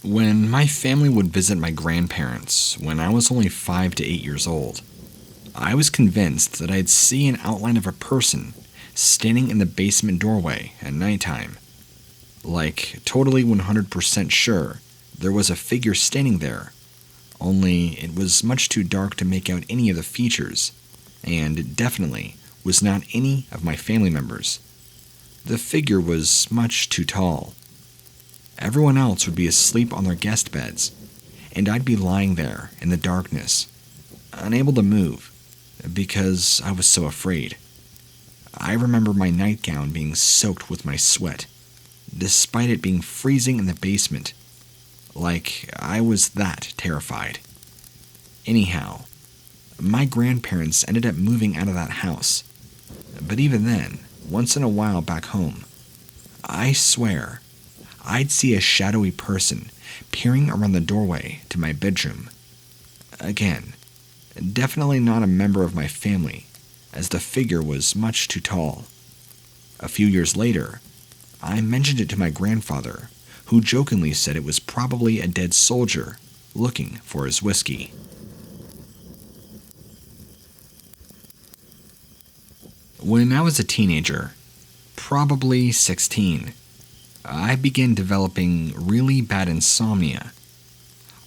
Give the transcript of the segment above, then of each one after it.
When my family would visit my grandparents when I was only 5 to 8 years old, I was convinced that I'd see an outline of a person standing in the basement doorway at nighttime. Like, totally 100% sure there was a figure standing there, only it was much too dark to make out any of the features, and it definitely was not any of my family members. The figure was much too tall. Everyone else would be asleep on their guest beds, and I'd be lying there in the darkness, unable to move, because I was so afraid. I remember my nightgown being soaked with my sweat, despite it being freezing in the basement. Like, I was that terrified. Anyhow, my grandparents ended up moving out of that house, but even then, once in a while back home, I swear, I'd see a shadowy person peering around the doorway to my bedroom. Again, definitely not a member of my family, as the figure was much too tall. A few years later, I mentioned it to my grandfather, who jokingly said it was probably a dead soldier looking for his whiskey. When I was a teenager, probably 16, I began developing really bad insomnia.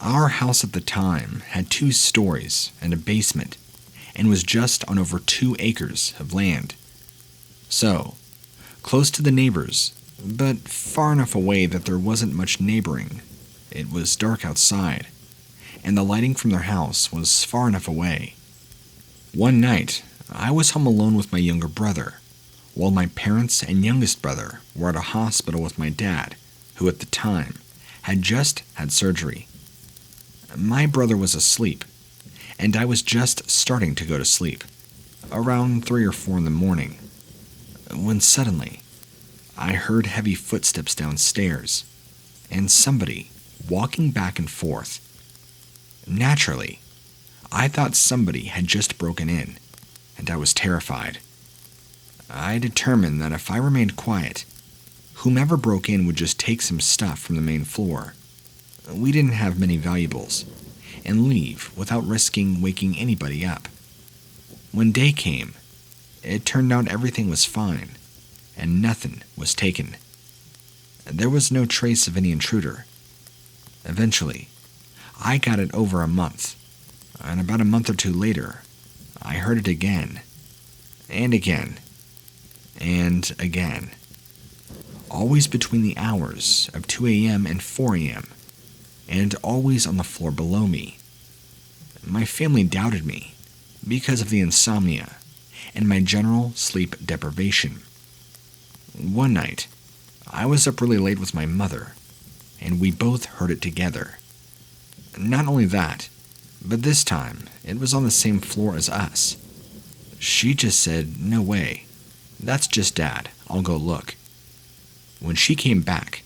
Our house at the time had 2 stories and a basement, and was just on over 2 acres of land. So, close to the neighbors, but far enough away that there wasn't much neighboring. It was dark outside, and the lighting from their house was far enough away. One night, I was home alone with my younger brother, while my parents and youngest brother were at a hospital with my dad, who at the time had just had surgery. My brother was asleep, and I was just starting to go to sleep, around 3 or 4 in the morning, when suddenly I heard heavy footsteps downstairs, and somebody walking back and forth. Naturally, I thought somebody had just broken in, and I was terrified. I determined that if I remained quiet, whomever broke in would just take some stuff from the main floor. We didn't have many valuables, and leave without risking waking anybody up. When day came, it turned out everything was fine, and nothing was taken. There was no trace of any intruder. Eventually, I got it over a month, and about a month or 2 later, I heard it again, and again, and again, always between the hours of 2 a.m. and 4 a.m., and always on the floor below me. My family doubted me because of the insomnia and my general sleep deprivation. One night, I was up really late with my mother, and we both heard it together. Not only that, but this time it was on the same floor as us. She just said, "No way. That's just Dad. I'll go look." When she came back,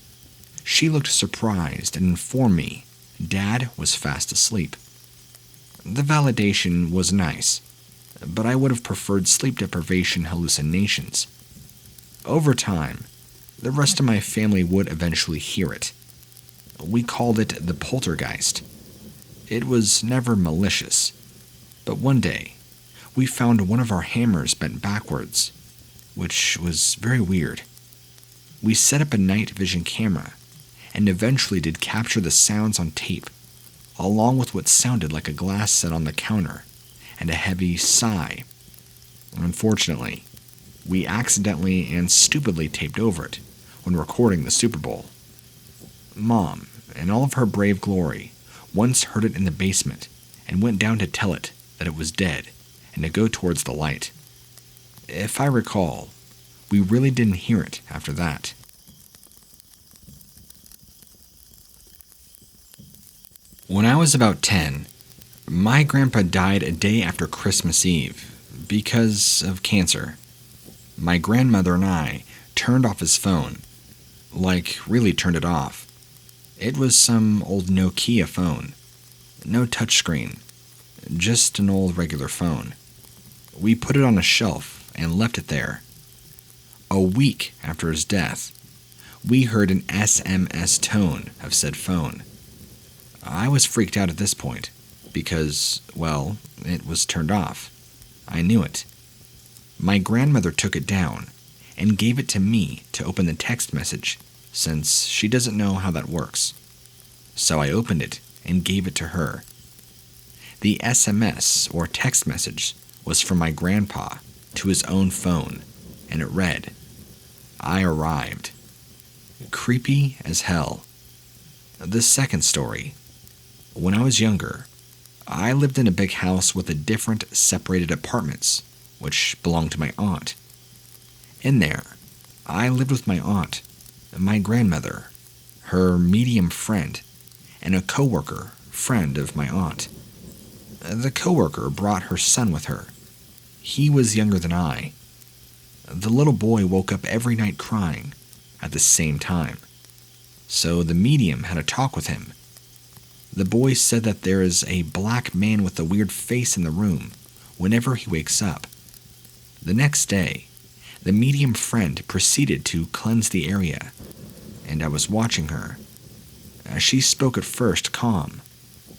she looked surprised and informed me Dad was fast asleep. The validation was nice, but I would have preferred sleep deprivation hallucinations. Over time, the rest of my family would eventually hear it. We called it the poltergeist. It was never malicious, but one day, we found one of our hammers bent backwards, which was very weird. We set up a night vision camera, and eventually did capture the sounds on tape, along with what sounded like a glass set on the counter, and a heavy sigh. Unfortunately, we accidentally and stupidly taped over it when recording the Super Bowl. Mom, in all of her brave glory, once heard it in the basement, and went down to tell it that it was dead, and to go towards the light. If I recall, we really didn't hear it after that. When I was about 10, my grandpa died a day after Christmas Eve because of cancer. My grandmother and I turned off his phone, like really turned it off. It was some old Nokia phone, no touchscreen, just an old regular phone. We put it on a shelf and left it there. A week after his death, we heard an SMS tone of said phone, I was freaked out at this point because, well, it was turned off. I knew it. My grandmother took it down and gave it to me to open the text message, since she doesn't know how that works. So I opened it and gave it to her. The SMS, or text message, was from my grandpa to his own phone, and it read, "I arrived." Creepy as hell. The second story. When I was younger, I lived in a big house with different separated apartments, which belonged to my aunt. In there, I lived with my aunt, my grandmother, her medium friend, and a coworker friend of my aunt. The coworker brought her son with her. He was younger than I. The little boy woke up every night crying at the same time, so the medium had a talk with him. The boy said that there is a black man with a weird face in the room whenever he wakes up. The next day, the medium friend proceeded to cleanse the area, and I was watching her. She spoke at first calm,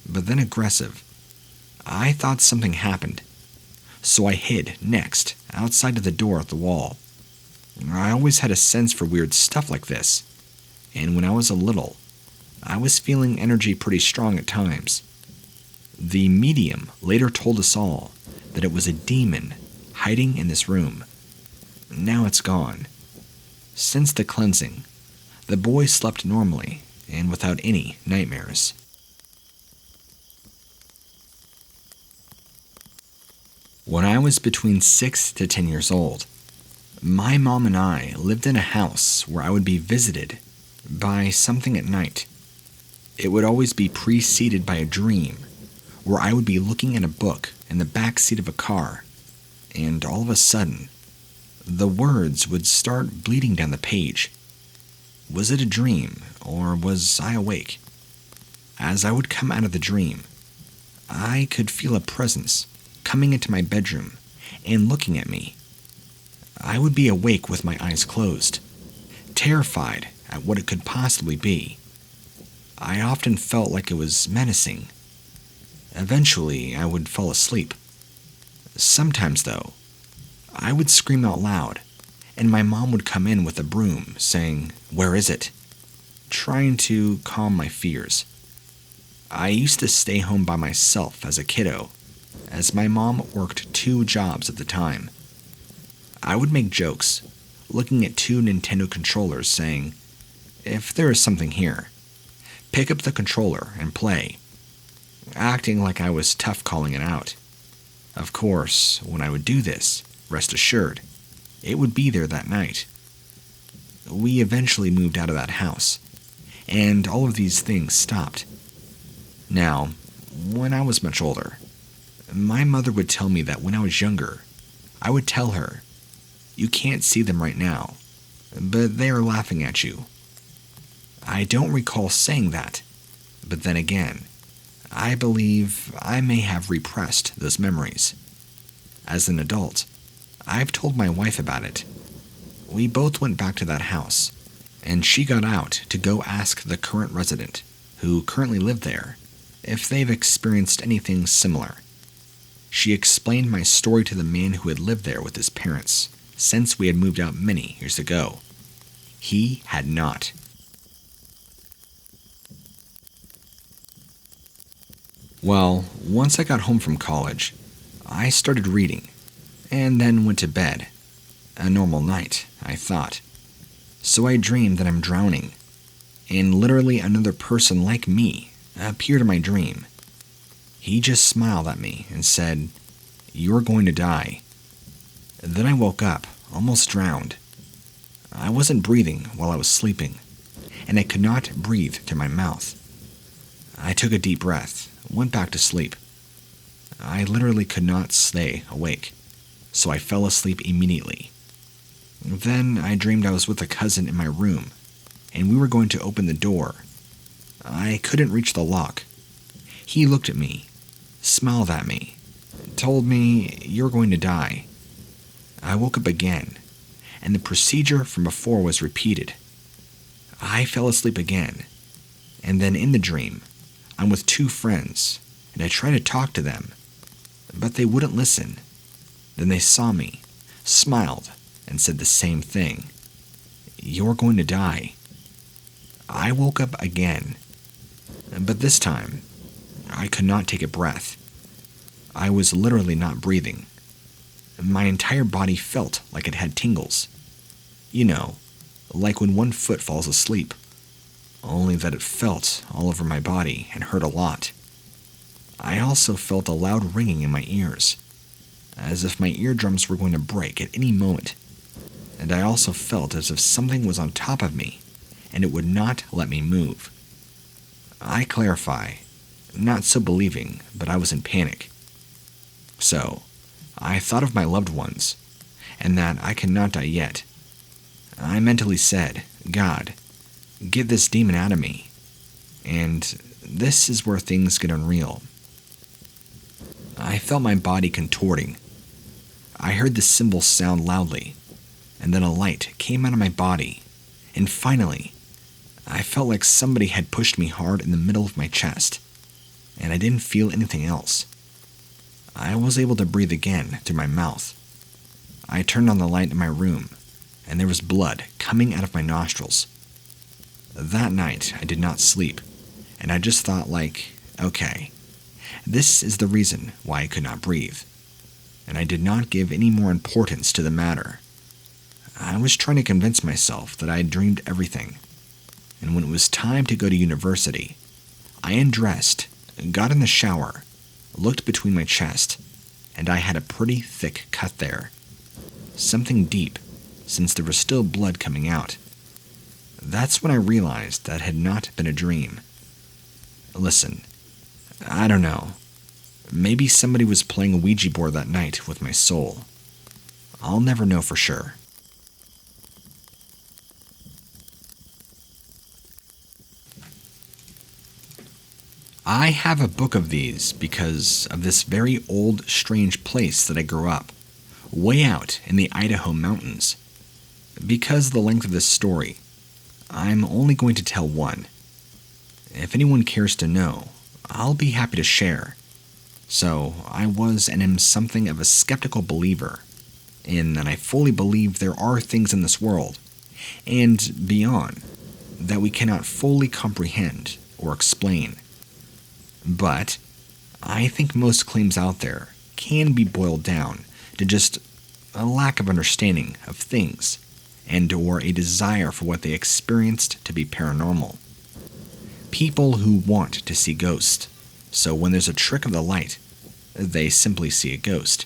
but then aggressive. I thought something happened, so I hid next, outside of the door at the wall. I always had a sense for weird stuff like this, and when I was little, I was feeling energy pretty strong at times. The medium later told us all that it was a demon hiding in this room. Now it's gone. Since the cleansing, the boy slept normally and without any nightmares. When I was between 6 to 10 years old, my mom and I lived in a house where I would be visited by something at night. It would always be preceded by a dream where I would be looking at a book in the back seat of a car, and all of a sudden, the words would start bleeding down the page. Was it a dream, or was I awake? As I would come out of the dream, I could feel a presence coming into my bedroom and looking at me. I would be awake with my eyes closed, terrified at what it could possibly be. I often felt like it was menacing. Eventually, I would fall asleep. Sometimes, though, I would scream out loud, and my mom would come in with a broom, saying, "Where is it?" trying to calm my fears. I used to stay home by myself as a kiddo, as my mom worked 2 jobs at the time. I would make jokes, looking at 2 Nintendo controllers, saying, "If there is something here, pick up the controller and play," acting like I was tough calling it out. Of course, when I would do this, rest assured, it would be there that night. We eventually moved out of that house, and all of these things stopped. Now, when I was much older, my mother would tell me that when I was younger, I would tell her, "You can't see them right now, but they are laughing at you." I don't recall saying that, but then again, I believe I may have repressed those memories. As an adult, I've told my wife about it. We both went back to that house, and she got out to go ask the current resident, who currently lived there, if they've experienced anything similar. She explained my story to the man who had lived there with his parents, since we had moved out many years ago. He had not. Well, once I got home from college, I started reading, and then went to bed. A normal night, I thought. So I dreamed that I'm drowning, and literally another person like me appeared in my dream. He just smiled at me and said, "You're going to die." Then I woke up, almost drowned. I wasn't breathing while I was sleeping, and I could not breathe through my mouth. I took a deep breath, went back to sleep. I literally could not stay awake, so I fell asleep immediately. Then I dreamed I was with a cousin in my room, and we were going to open the door. I couldn't reach the lock. He looked at me, smiled at me, told me, "You're going to die." I woke up again, and the procedure from before was repeated. I fell asleep again, and then in the dream, I'm with two friends, and I try to talk to them, but they wouldn't listen. Then they saw me, smiled, and said the same thing. You're going to die. I woke up again, but this time, I could not take a breath. I was literally not breathing. My entire body felt like it had tingles. You know, like when one foot falls asleep, only that it felt all over my body and hurt a lot. I also felt a loud ringing in my ears, as if my eardrums were going to break at any moment, and I also felt as if something was on top of me, and it would not let me move. I clarify, not so believing, but I was in panic. So, I thought of my loved ones, and that I cannot die yet. I mentally said, God, get this demon out of me. And this is where things get unreal. I felt my body contorting. I heard the cymbal sound loudly, and then a light came out of my body, and finally, I felt like somebody had pushed me hard in the middle of my chest, and I didn't feel anything else. I was able to breathe again through my mouth. I turned on the light in my room, and there was blood coming out of my nostrils. That night, I did not sleep, and I just thought okay, this is the reason why I could not breathe. And I did not give any more importance to the matter. I was trying to convince myself that I had dreamed everything. And when it was time to go to university, I undressed, got in the shower, looked between my chest, and I had a pretty thick cut there. Something deep, since there was still blood coming out. That's when I realized that had not been a dream. Listen, I don't know. Maybe somebody was playing a Ouija board that night with my soul. I'll never know for sure. I have a book of these because of this very old, strange place that I grew up, way out in the Idaho mountains. Because of the length of this story, I'm only going to tell one. If anyone cares to know, I'll be happy to share. So, I was and am something of a skeptical believer, in that I fully believe there are things in this world, and beyond, that we cannot fully comprehend or explain. But I think most claims out there can be boiled down to just a lack of understanding of things and or a desire for what they experienced to be paranormal. People who want to see ghosts, so when there's a trick of the light, they simply see a ghost.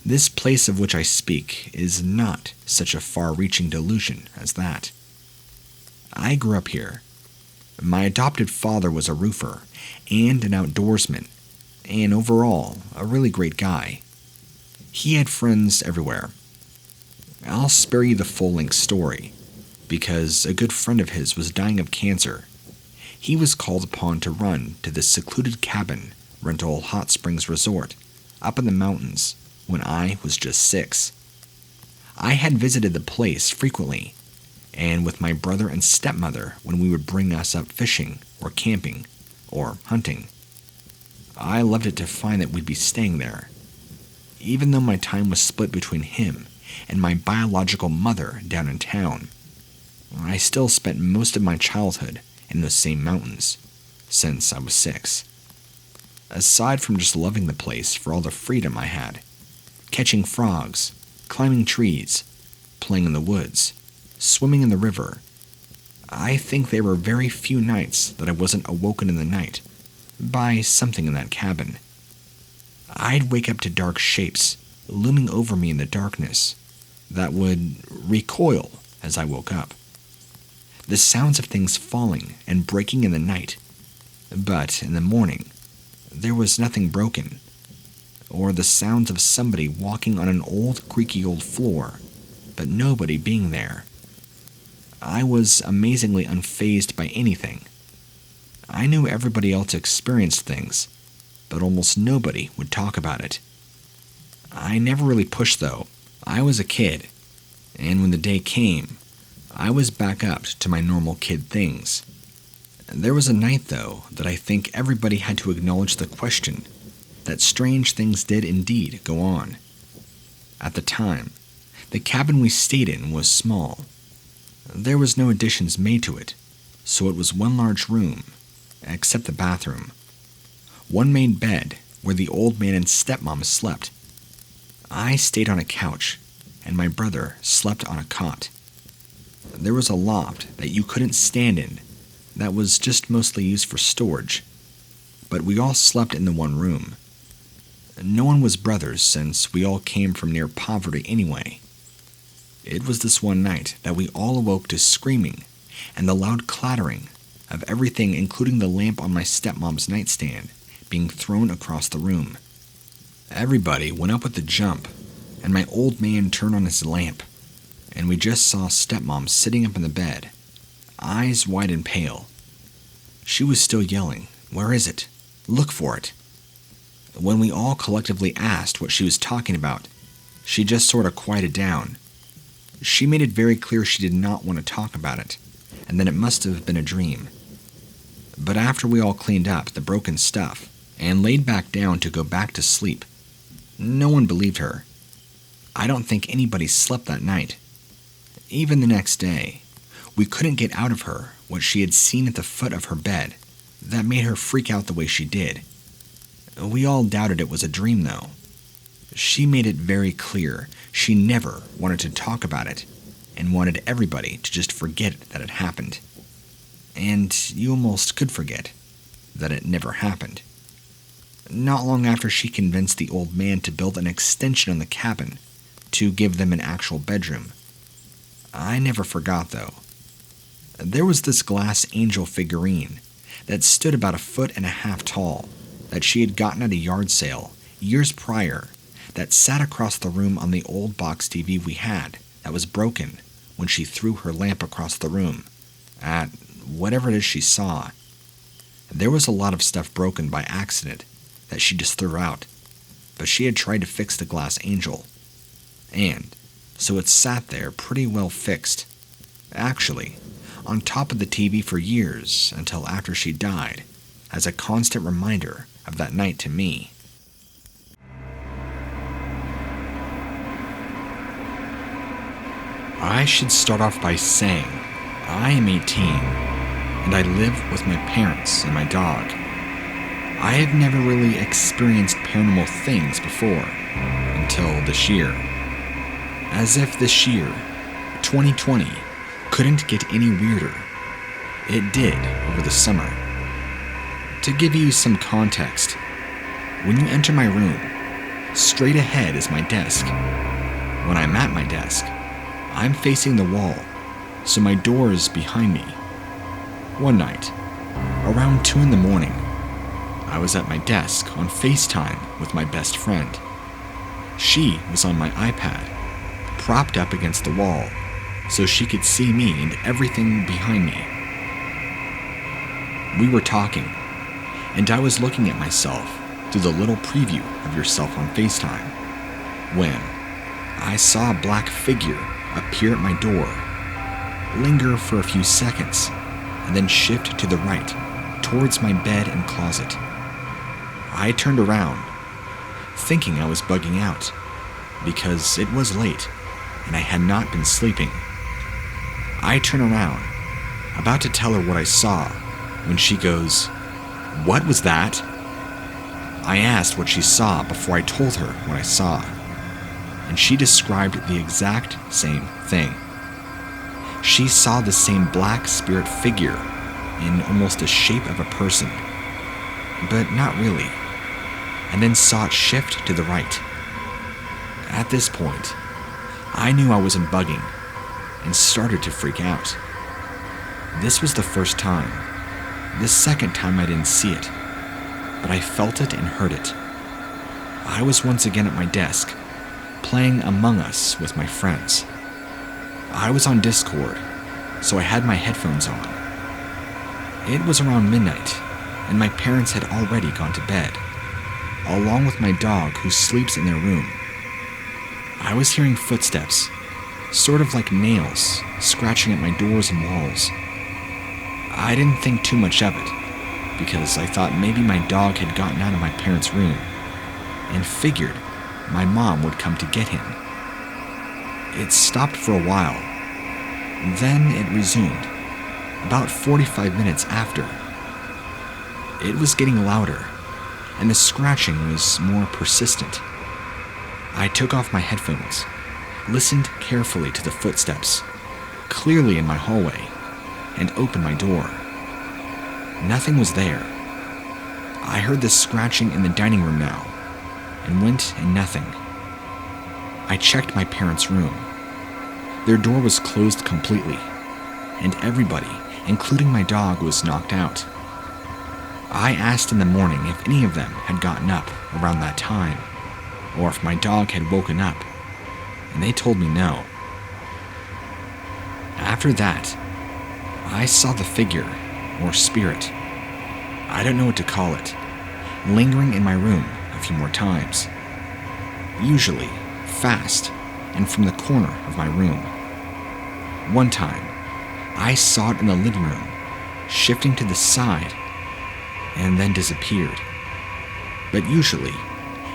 This place of which I speak is not such a far-reaching delusion as that. I grew up here. My adopted father was a roofer and an outdoorsman, and overall, a really great guy. He had friends everywhere. I'll spare you the full-length story, because a good friend of his was dying of cancer. He was called upon to run to this secluded cabin rental hot springs resort up in the mountains when I was just 6. I had visited the place frequently, and with my brother and stepmother when we would bring us up fishing or camping or hunting. I loved it to find that we'd be staying there. Even though my time was split between him and my biological mother down in town, I still spent most of my childhood in those same mountains, since I was 6. Aside from just loving the place for all the freedom I had, catching frogs, climbing trees, playing in the woods, swimming in the river, I think there were very few nights that I wasn't awoken in the night by something in that cabin. I'd wake up to dark shapes looming over me in the darkness that would recoil as I woke up. The sounds of things falling and breaking in the night, but in the morning, there was nothing broken, or the sounds of somebody walking on an old, creaky old floor, but nobody being there. I was amazingly unfazed by anything. I knew everybody else experienced things, but almost nobody would talk about it. I never really pushed, though. I was a kid, and when the day came, I was back up to my normal kid things. There was a night, though, that I think everybody had to acknowledge the question that strange things did indeed go on. At the time, the cabin we stayed in was small. There was no additions made to it, so it was one large room, except the bathroom. One main bed where the old man and stepmom slept. I stayed on a couch, and my brother slept on a cot. There was a loft that you couldn't stand in that was just mostly used for storage, but we all slept in the one room. No one was brothers since we all came from near poverty anyway. It was this one night that we all awoke to screaming and the loud clattering of everything, including the lamp on my stepmom's nightstand, being thrown across the room. Everybody went up with a jump, and my old man turned on his lamp, and we just saw stepmom sitting up in the bed, eyes wide and pale. She was still yelling, "Where is it? Look for it." When we all collectively asked what she was talking about, she just sort of quieted down. She made it very clear she did not want to talk about it, and that it must have been a dream. But after we all cleaned up the broken stuff and laid back down to go back to sleep, no one believed her. I don't think anybody slept that night. Even the next day, we couldn't get out of her what she had seen at the foot of her bed that made her freak out the way she did. We all doubted it was a dream, though. She made it very clear she never wanted to talk about it and wanted everybody to just forget that it happened. And you almost could forget that it never happened. Not long after, she convinced the old man to build an extension on the cabin to give them an actual bedroom. I never forgot, though. There was this glass angel figurine that stood about 1.5 feet tall that she had gotten at a yard sale years prior that sat across the room on the old box TV we had that was broken when she threw her lamp across the room at whatever it is she saw. There was a lot of stuff broken by accident that she just threw out, but she had tried to fix the glass angel, and so it sat there pretty well fixed, actually, on top of the TV for years until after she died, as a constant reminder of that night to me. I should start off by saying I am 18, and I live with my parents and my dog. I have never really experienced paranormal things before, until this year. As if this year, 2020, couldn't get any weirder. It did over the summer. To give you some context, when you enter my room, straight ahead is my desk. When I'm at my desk, I'm facing the wall, so my door is behind me. One night, around 2 a.m, I was at my desk on FaceTime with my best friend. She was on my iPad, propped up against the wall, so she could see me and everything behind me. We were talking, and I was looking at myself through the little preview of yourself on FaceTime, when I saw a black figure appear at my door, linger for a few seconds, and then shift to the right, towards my bed and closet. I turned around, thinking I was bugging out, because it was late, and I had not been sleeping. I turn around, about to tell her what I saw, when she goes, "What was that?" I asked what she saw before I told her what I saw, and she described the exact same thing. She saw the same black spirit figure in almost the shape of a person, but not really, and then saw it shift to the right. At this point, I knew I wasn't bugging and started to freak out. This was the first time. The second time I didn't see it, but I felt it and heard it. I was once again at my desk, playing Among Us with my friends. I was on Discord, so I had my headphones on. It was around midnight, and my parents had already gone to bed, along with my dog who sleeps in their room. I was hearing footsteps, sort of like nails, scratching at my doors and walls. I didn't think too much of it, because I thought maybe my dog had gotten out of my parents' room, and figured my mom would come to get him. It stopped for a while, then it resumed, about 45 minutes after. It was getting louder, and the scratching was more persistent. I took off my headphones, listened carefully to the footsteps, clearly in my hallway, and opened my door. Nothing was there. I heard the scratching in the dining room now, and went and nothing. I checked my parents' room. Their door was closed completely, and everybody, including my dog, was knocked out. I asked in the morning if any of them had gotten up around that time, or if my dog had woken up, and they told me no. After that, I saw the figure, or spirit, I don't know what to call it, lingering in my room a few more times. Usually fast and from the corner of my room. One time, I saw it in the living room, shifting to the side, and then disappeared. But usually,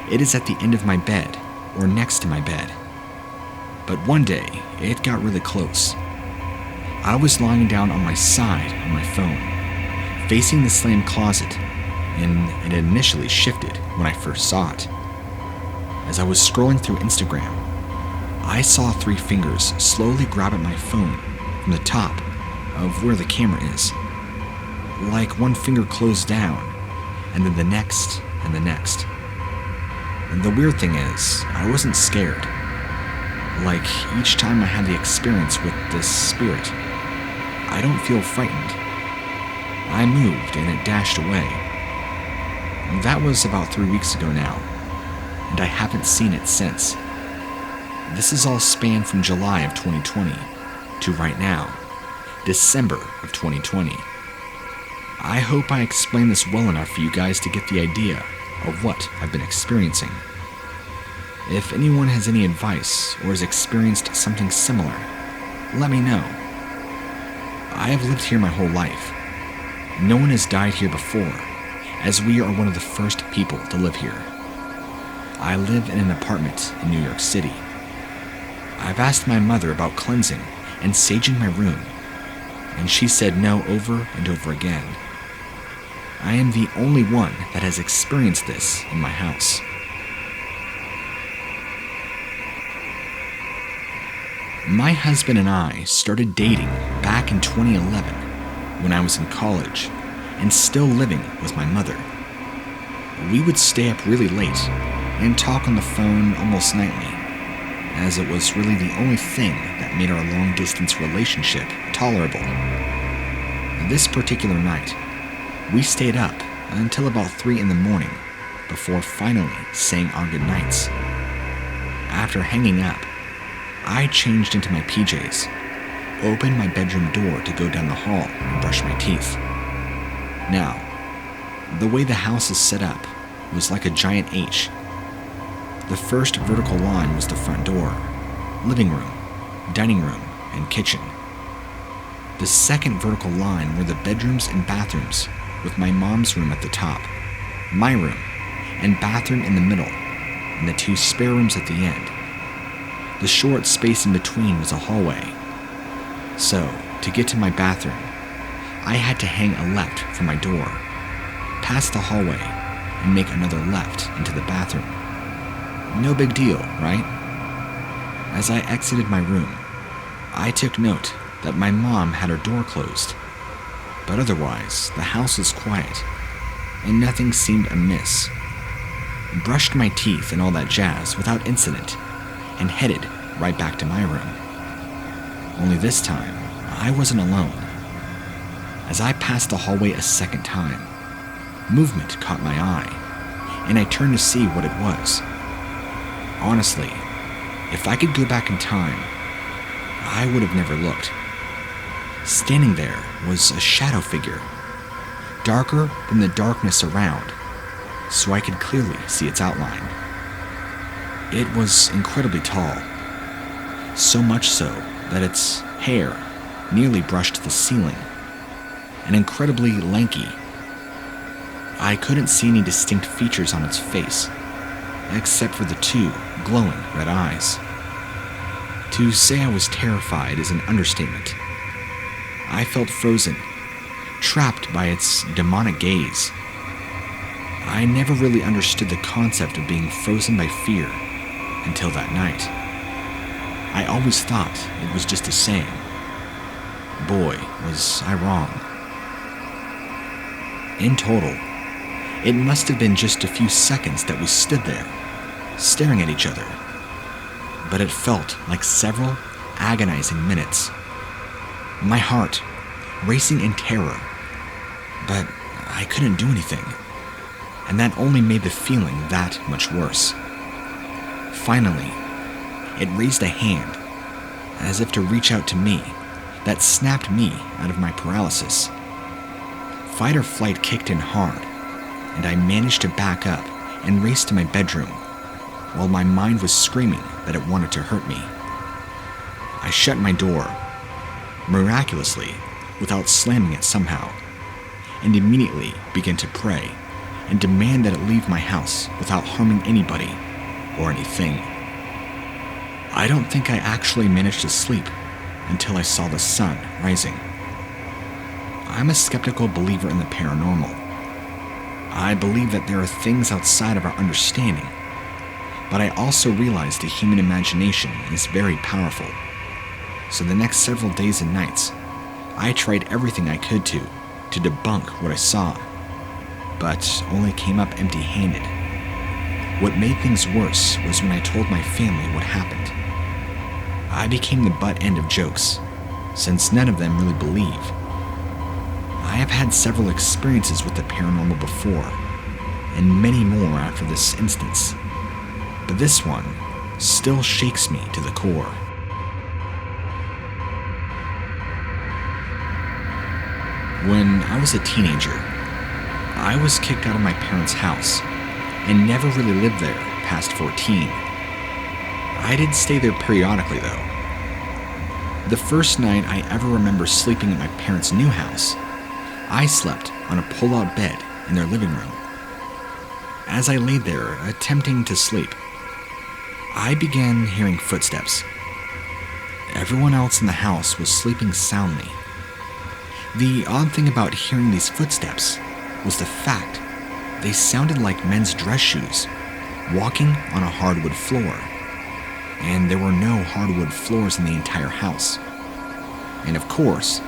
it is at the end of my bed or next to my bed. But one day, it got really close. I was lying down on my side on my phone, facing the slammed closet, and it initially shifted when I first saw it. As I was scrolling through Instagram, I saw 3 fingers slowly grab at my phone from the top of where the camera is. Like one finger closed down, and then the next, and the next. And the weird thing is, I wasn't scared. Like each time I had the experience with this spirit, I don't feel frightened. I moved and it dashed away. That was about 3 weeks ago now, and I haven't seen it since. This is all spanned from July of 2020 to right now, December of 2020. I hope I explained this well enough for you guys to get the idea of what I've been experiencing. If anyone has any advice or has experienced something similar, let me know. I have lived here my whole life. No one has died here before, as we are one of the first people to live here. I live in an apartment in New York City. I've asked my mother about cleansing and saging my room, and she said no over and over again. I am the only one that has experienced this in my house. My husband and I started dating back in 2011 when I was in college and still living with my mother. We would stay up really late and talk on the phone almost nightly, as it was really the only thing that made our long-distance relationship tolerable. This particular night, we stayed up until about 3 in the morning before finally saying our goodnights. After hanging up, I changed into my PJs, opened my bedroom door to go down the hall and brush my teeth. Now, the way the house is set up was like a giant H. The first vertical line was the front door, living room, dining room, and kitchen. The second vertical line were the bedrooms and bathrooms, with my mom's room at the top, my room, and bathroom in the middle, and the 2 spare rooms at the end. The short space in between was a hallway. So, to get to my bathroom, I had to hang a left from my door, pass the hallway, and make another left into the bathroom. No big deal, right? As I exited my room, I took note that my mom had her door closed, but otherwise the house was quiet, and nothing seemed amiss. Brushed my teeth and all that jazz without incident, and headed right back to my room. Only this time, I wasn't alone. As I passed the hallway a second time, movement caught my eye, and I turned to see what it was. Honestly, if I could go back in time, I would have never looked. Standing there was a shadow figure, darker than the darkness around, so I could clearly see its outline. It was incredibly tall, so much so that its hair nearly brushed the ceiling. and incredibly lanky. I couldn't see any distinct features on its face, except for the two glowing red eyes. To say I was terrified is an understatement. I felt frozen, trapped by its demonic gaze. I never really understood the concept of being frozen by fear until that night. I always thought it was just a saying. Boy, was I wrong. In total, it must have been just a few seconds that we stood there, staring at each other. But it felt like several agonizing minutes. My heart racing in terror, but I couldn't do anything, and that only made the feeling that much worse. Finally, it raised a hand, as if to reach out to me, that snapped me out of my paralysis. Fight or flight kicked in hard, and I managed to back up and race to my bedroom, while my mind was screaming that it wanted to hurt me. I shut my door, miraculously, without slamming it somehow, and immediately began to pray and demand that it leave my house without harming anybody or anything. I don't think I actually managed to sleep until I saw the sun rising. I'm a skeptical believer in the paranormal. I believe that there are things outside of our understanding, but I also realize the human imagination is very powerful. So the next several days and nights, I tried everything I could to debunk what I saw, but only came up empty-handed. What made things worse was when I told my family what happened. I became the butt end of jokes, since none of them really believe. I have had several experiences with the paranormal before, and many more after this instance, but this one still shakes me to the core. When I was a teenager, I was kicked out of my parents' house and never really lived there past 14. I did stay there periodically though. The first night I ever remember sleeping at my parents' new house, I slept on a pull-out bed in their living room. As I laid there attempting to sleep, I began hearing footsteps. Everyone else in the house was sleeping soundly. The odd thing about hearing these footsteps was the fact they sounded like men's dress shoes walking on a hardwood floor, and there were no hardwood floors in the entire house. And of course,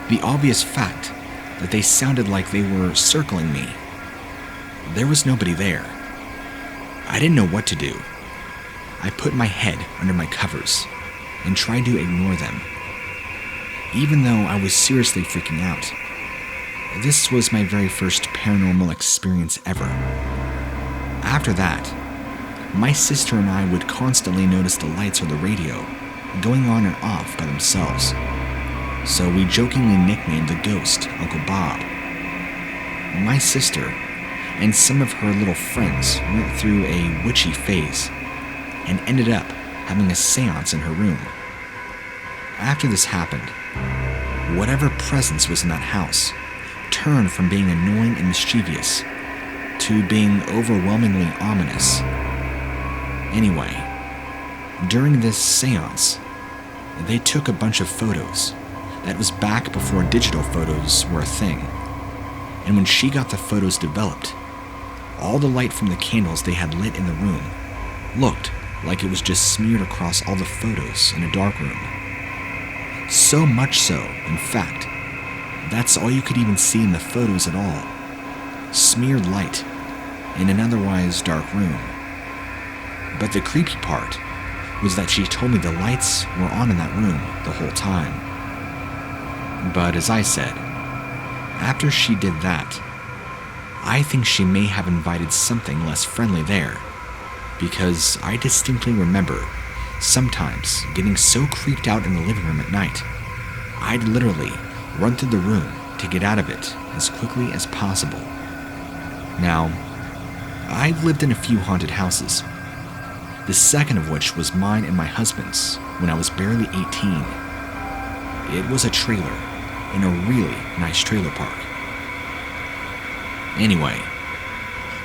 the obvious fact that they sounded like they were circling me. There was nobody there. I didn't know what to do. I put my head under my covers and tried to ignore them, even though I was seriously freaking out. This was my very first paranormal experience ever. After that, my sister and I would constantly notice the lights or the radio going on and off by themselves, so we jokingly nicknamed the ghost Uncle Bob. My sister and some of her little friends went through a witchy phase and ended up having a seance in her room. After this happened, whatever presence was in that house turned from being annoying and mischievous to being overwhelmingly ominous. Anyway, during this seance, they took a bunch of photos. That was back before digital photos were a thing. And when she got the photos developed, all the light from the candles they had lit in the room looked like it was just smeared across all the photos in a dark room. So much so, in fact, that's all you could even see in the photos at all. Smeared light in an otherwise dark room. But the creepy part was that she told me the lights were on in that room the whole time. But as I said, after she did that, I think she may have invited something less friendly there, because I distinctly remember sometimes getting so creeped out in the living room at night, I'd literally run through the room to get out of it as quickly as possible. Now, I've lived in a few haunted houses, the second of which was mine and my husband's when I was barely 18. It was a trailer, in a really nice trailer park. Anyway,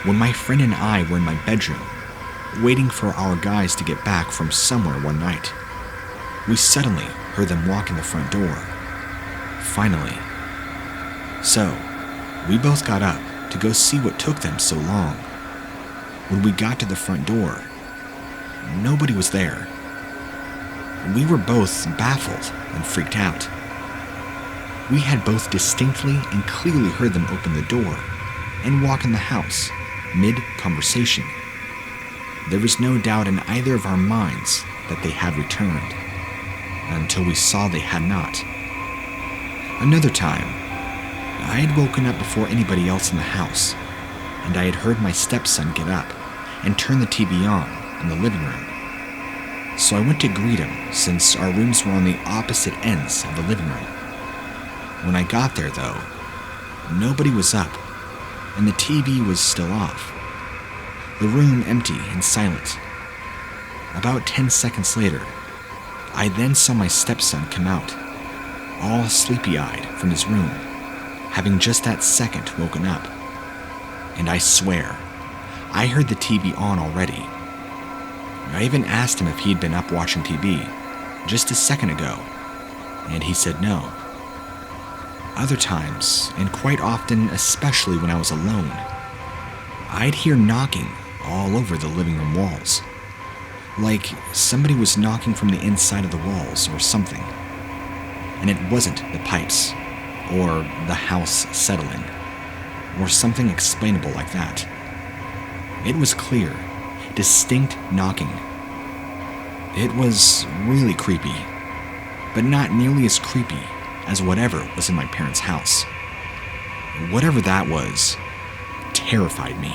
when my friend and I were in my bedroom, waiting for our guys to get back from somewhere one night, we suddenly heard them walk in the front door. Finally. So, we both got up to go see what took them so long. When we got to the front door, nobody was there. We were both baffled and freaked out. We had both distinctly and clearly heard them open the door and walk in the house, mid-conversation. There was no doubt in either of our minds that they had returned, until we saw they had not. Another time, I had woken up before anybody else in the house, and I had heard my stepson get up and turn the TV on in the living room. So I went to greet him since our rooms were on the opposite ends of the living room. When I got there, though, nobody was up, and the TV was still off. The room empty and silent. About 10 seconds later, I then saw my stepson come out, all sleepy-eyed from his room, having just that second woken up. And I swear, I heard the TV on already. I even asked him if he'd been up watching TV just a second ago, and he said no. Other times, and quite often, especially when I was alone, I'd hear knocking all over the living room walls, like somebody was knocking from the inside of the walls or something. And it wasn't the pipes, or the house settling, or something explainable like that. It was clear, distinct knocking. It was really creepy, but not nearly as creepy as whatever was in my parents' house. Whatever that was terrified me.